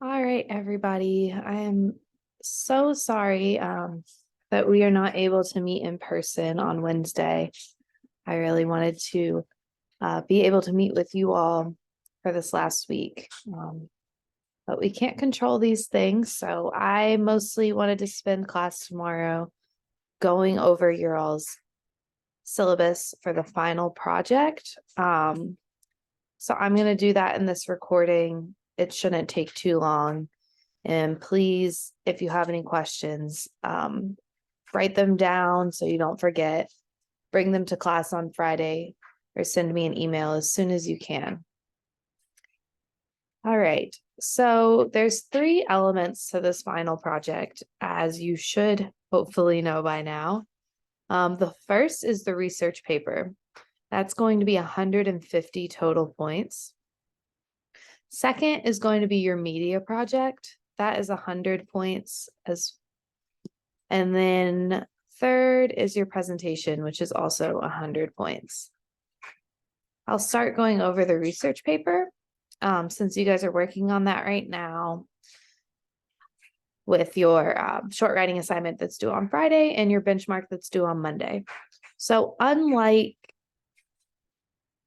All right, everybody. I am so sorry that we are not able to meet in person on Wednesday. I really wanted to be able to meet with you all for this last week, but we can't control these things. So I mostly wanted to spend class tomorrow going over your all's syllabus for the final project. So I'm going to do that in this recording. It shouldn't take too long. And please, if you have any questions, write them down so you don't forget. Bring them to class on Friday or send me an email as soon as you can. All right. So there's 3 elements to this final project, as you should hopefully know by now. The first is the research paper. That's going to be 150 total points. Second is going to be your media project. That is 100 points. And then third is your presentation, which is also 100 points. I'll start going over the research paper since you guys are working on that right now with your short writing assignment that's due on Friday and your benchmark that's due on Monday. So unlike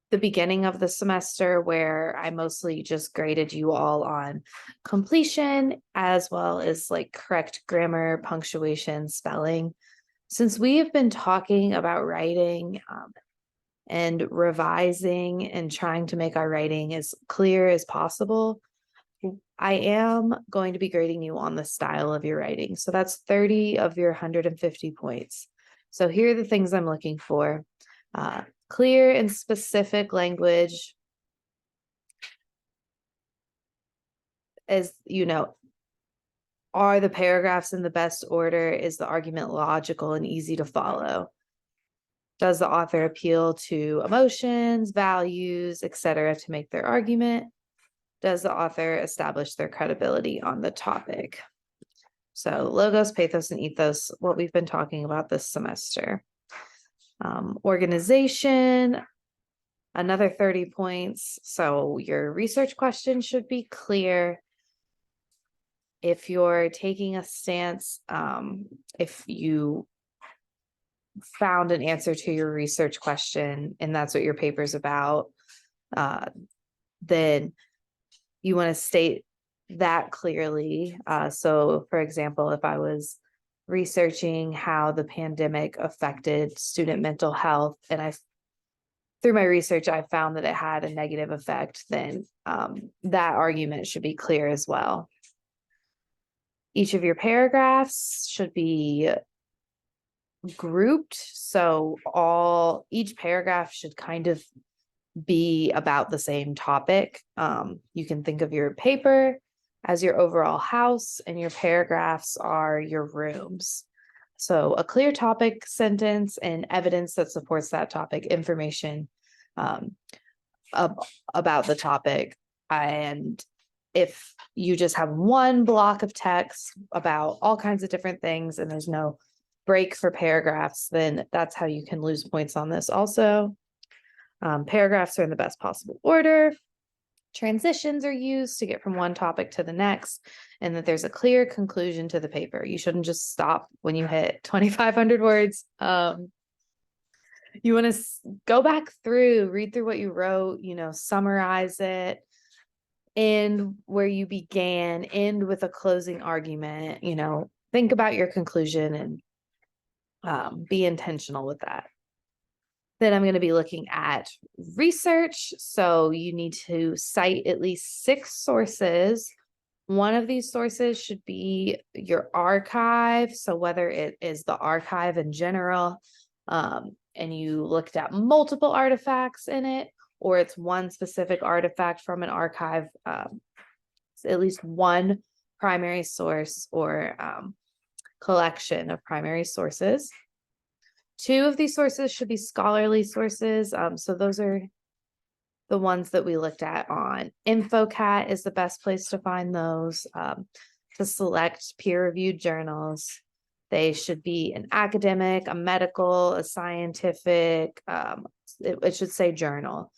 the beginning of the semester where I mostly just graded you all on completion as well as like correct grammar, punctuation, spelling. Since we have been talking about writing and revising and trying to make our writing as clear as possible, I am going to be grading you on the style of your writing. So that's 30 of your 150 points. So here are the things I'm looking for. Clear and specific language, as you know, are the paragraphs in the best order? Is the argument logical and easy to follow? Does the author appeal to emotions, values, etc. to make their argument? Does the author establish their credibility on the topic? So logos, pathos, and ethos, what we've been talking about this semester. Organization, another 30 points. So your research question should be clear. If you're taking a stance, if you found an answer to your research question and that's what your paper is about, then you want to state that clearly. So for example, if I was researching how the pandemic affected student mental health and through my research, I found that it had a negative effect, then that argument should be clear as well. Each of your paragraphs should be grouped. So each paragraph should kind of be about the same topic. You can think of your paper as your overall house and your paragraphs are your rooms. So a clear topic, sentence, and evidence that supports that topic, information about the topic. And if you just have one block of text about all kinds of different things and there's no break for paragraphs, then that's how you can lose points on this also. Paragraphs are in the best possible order. Transitions are used to get from one topic to the next, and that there's a clear conclusion to the paper. You shouldn't just stop when you hit 2,500 words. You want to go back through, read through what you wrote, summarize it, end where you began, end with a closing argument, think about your conclusion and be intentional with that. Then I'm going to be looking at research. So you need to cite at least 6 sources. One of these sources should be your archive. So whether it is the archive in general, and you looked at multiple artifacts in it, or it's one specific artifact from an archive, at least one primary source or collection of primary sources. 2 of these sources should be scholarly sources. So those are the ones that we looked at on InfoCat is the best place to find those, to select peer-reviewed journals. They should be an academic, a medical, a scientific, it should say journal.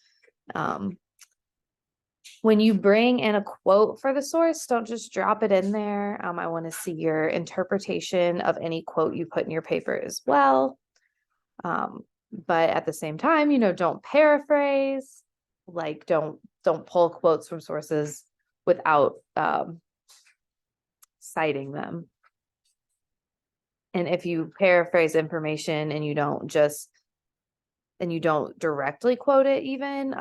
When you bring in a quote for the source, don't just drop it in there. I want to see your interpretation of any quote you put in your paper as well. But at the same time, don't paraphrase, like don't pull quotes from sources without citing them. And if you paraphrase information and you don't directly quote it even,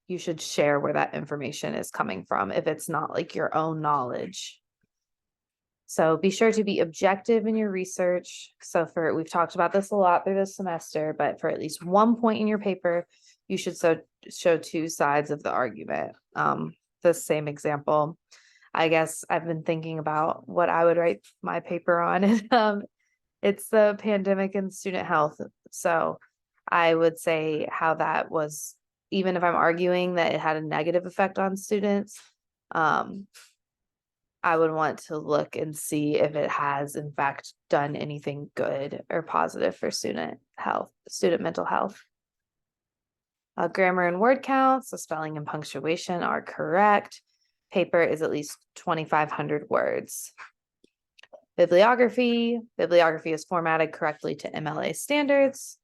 you should share where that information is coming from if it's not like your own knowledge. So be sure to be objective in your research. So we've talked about this a lot through this semester, but for at least one point in your paper, you should show two sides of the argument. The same example, I guess I've been thinking about what I would write my paper on. And it's the pandemic and student health. So I would say how that was, even if I'm arguing that it had a negative effect on students, I would want to look and see if it has in fact done anything good or positive for student mental health. Grammar and word counts, so spelling and punctuation are correct. Paper is at least 2,500 words. Bibliography is formatted correctly to MLA standards.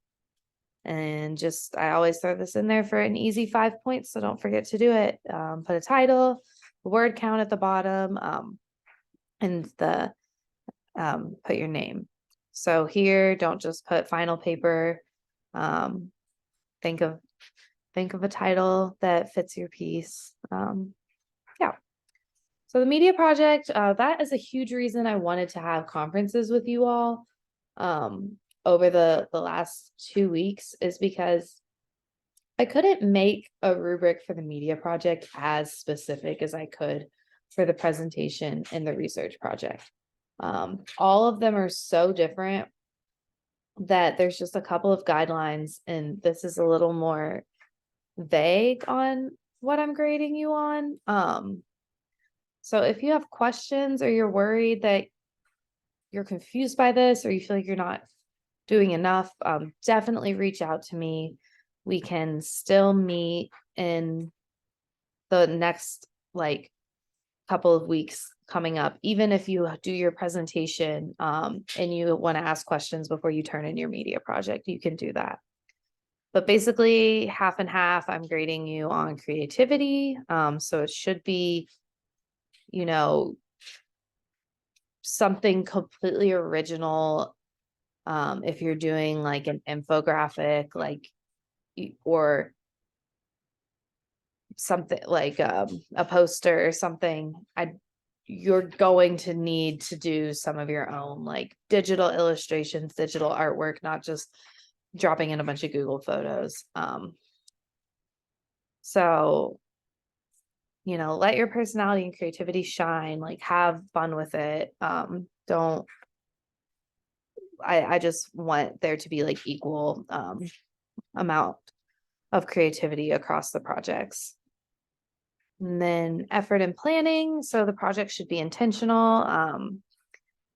And I always throw this in there for an easy 5 points, so don't forget to do it. Put a title, word count at the bottom, and put your name. So here, don't just put final paper. Think of a title that fits your piece. Yeah. So the media project, that is a huge reason I wanted to have conferences with you all over the last 2 weeks, is because I couldn't make a rubric for the media project as specific as I could for the presentation and the research project. All of them are so different that there's just a couple of guidelines, and this is a little more vague on what I'm grading you on. So if you have questions or you're worried that you're confused by this or you feel like you're not doing enough, definitely reach out to me. We can still meet in the next couple of weeks coming up, even if you do your presentation and you want to ask questions before you turn in your media project, you can do that. But basically half and half, I'm grading you on creativity. So it should be, something completely original. If you're doing like an infographic, or something like a poster or something, you're going to need to do some of your own digital illustrations, digital artwork, not just dropping in a bunch of Google photos. So let your personality and creativity shine, have fun with it. I just want there to be equal amount of creativity across the projects. And then effort and planning. So the project should be intentional.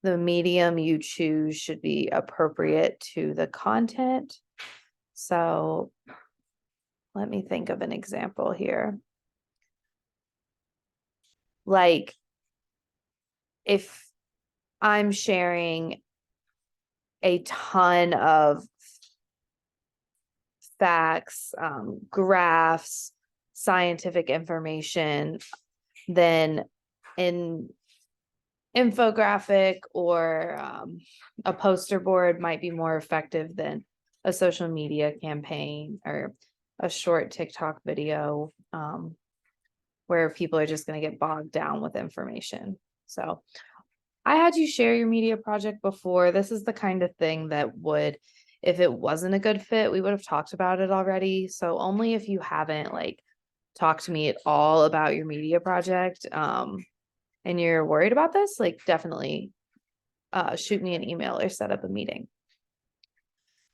The medium you choose should be appropriate to the content. So let me think of an example here. If I'm sharing a ton of facts, graphs, scientific information, then in infographic or a poster board might be more effective than a social media campaign or a short TikTok video where people are just going to get bogged down with information. So I had you share your media project before. This is the kind of thing that would, if it wasn't a good fit, we would have talked about it already. So only if you haven't talked to me at all about your media project and you're worried about this, definitely shoot me an email or set up a meeting.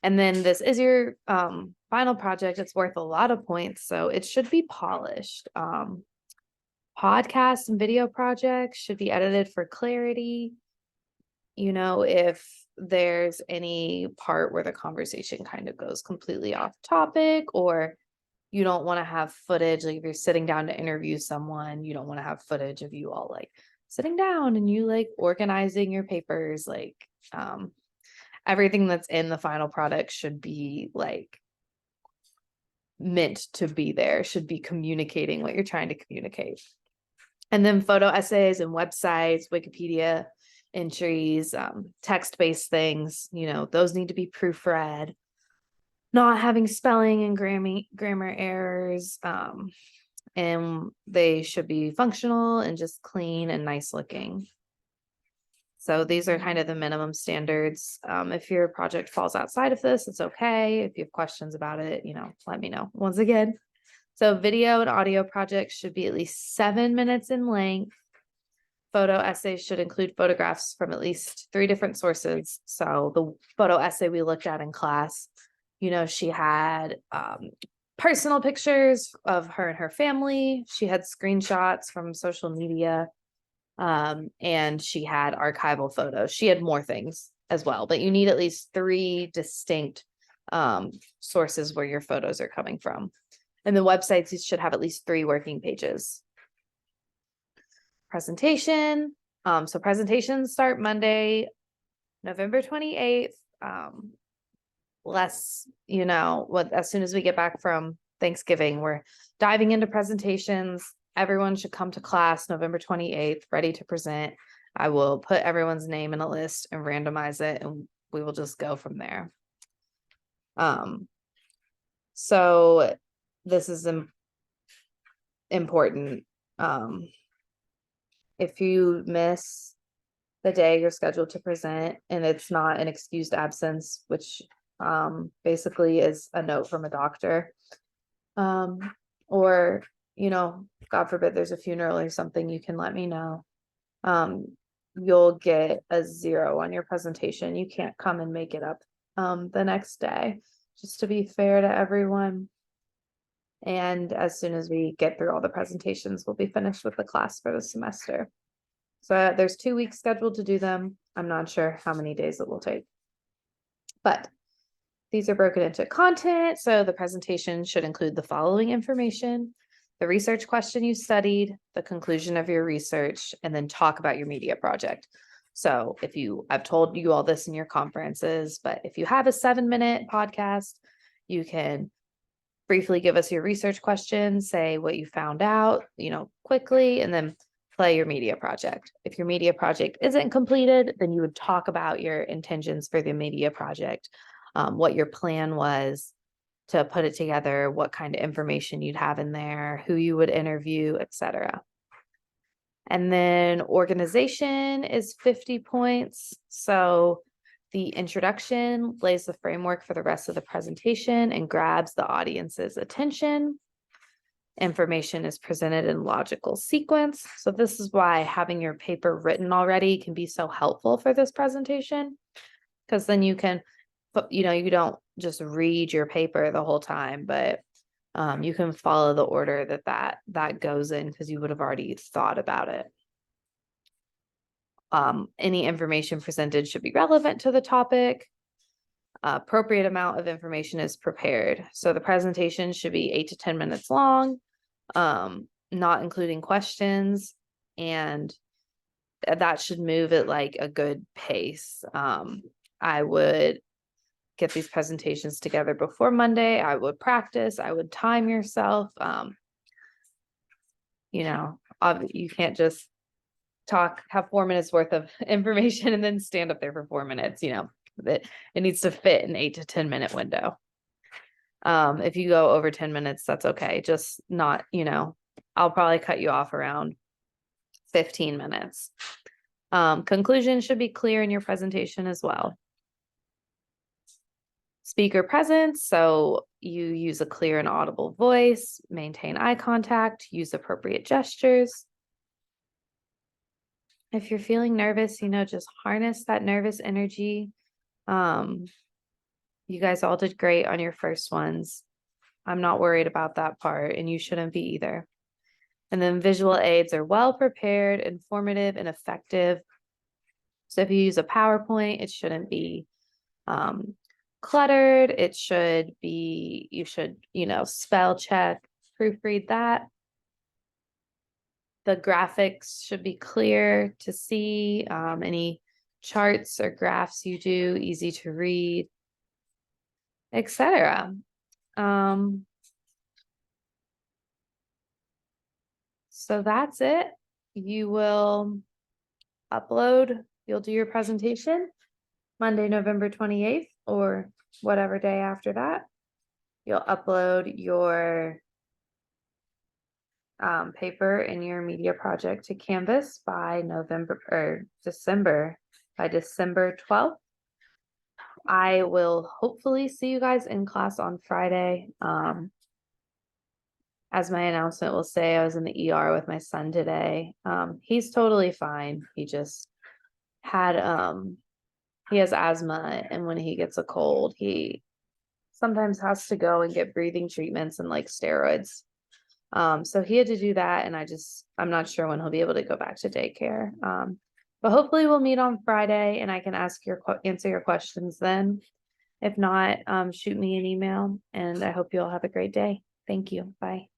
And then this is your final project. It's worth a lot of points, so it should be polished. Podcast and video projects should be edited for clarity. If there's any part where the conversation kind of goes completely off topic, or you don't want to have footage, like if you're sitting down to interview someone, you don't want to have footage of you all like sitting down and you like organizing your papers. Like everything that's in the final product should be like meant to be there, should be communicating what you're trying to communicate. And then photo essays and websites, Wikipedia entries, text-based things, those need to be proofread, not having spelling and grammar errors. And they should be functional and just clean and nice looking. So these are kind of the minimum standards. If your project falls outside of this, it's okay. If you have questions about it, let me know. Once again, so video and audio projects should be at least 7 minutes in length. Photo essays should include photographs from at least 3 different sources. So the photo essay we looked at in class, she had personal pictures of her and her family. She had screenshots from social media. And she had archival photos. She had more things as well, but you need at least 3 distinct sources where your photos are coming from. And the websites should have at least 3 working pages. Presentation. So presentations start Monday, November 28th. As soon as we get back from Thanksgiving, we're diving into presentations. Everyone should come to class November 28th, ready to present. I will put everyone's name in a list and randomize it, and we will just go from there. So this is important. If you miss the day you're scheduled to present and it's not an excused absence, which basically is a note from a doctor, or God forbid there's a funeral or something, you can let me know. You'll get a 0 on your presentation. You can't come and make it up the next day, just to be fair to everyone. And as soon as we get through all the presentations, we'll be finished with the class for the semester. So there's 2 weeks scheduled to do them. I'm not sure how many days it will take, but these are broken into content. So the presentation should include the following information: the research question you studied, the conclusion of your research, and then talk about your media project. So I've told you all this in your conferences, but if you have a 7-minute podcast, you can briefly give us your research question, say what you found out, quickly, and then play your media project. If your media project isn't completed, then you would talk about your intentions for the media project, what your plan was to put it together, what kind of information you'd have in there, who you would interview, etc. And then organization is 50 points. So the introduction lays the framework for the rest of the presentation and grabs the audience's attention. Information is presented in logical sequence. So this is why having your paper written already can be so helpful for this presentation, because then you can, you don't just read your paper the whole time, but you can follow the order that goes in, because you would have already thought about it. Any information presented should be relevant to the topic. Appropriate amount of information is prepared. So the presentation should be 8 to 10 minutes long, not including questions, and that should move at like a good pace. I would get these presentations together before Monday. I would practice. I would time yourself. You can't just have 4 minutes worth of information and then stand up there for 4 minutes. It needs to fit an 8 to 10 minute window. If you go over 10 minutes, that's okay. Just not, I'll probably cut you off around 15 minutes. Conclusion should be clear in your presentation as well. Speaker presence. So you use a clear and audible voice, maintain eye contact, use appropriate gestures. If you're feeling nervous, just harness that nervous energy. You guys all did great on your first ones. I'm not worried about that part, and you shouldn't be either. And then visual aids are well prepared, informative, and effective. So if you use a PowerPoint, it shouldn't be cluttered. It should be, you should, spell check, proofread that. The graphics should be clear to see. Any charts or graphs you do, easy to read, etc. So that's it. You will upload, you'll do your presentation Monday, November 28th, or whatever day after that. You'll upload your paper and your media project to Canvas by December 12th. I will hopefully see you guys in class on Friday. As my announcement will say, I was in the ER with my son today. He's totally fine. He just had, he has asthma, and when he gets a cold, he sometimes has to go and get breathing treatments and like steroids. So he had to do that, and I'm not sure when he'll be able to go back to daycare. But hopefully we'll meet on Friday and I can answer your questions then. If not, shoot me an email, and I hope you all have a great day. Thank you. Bye.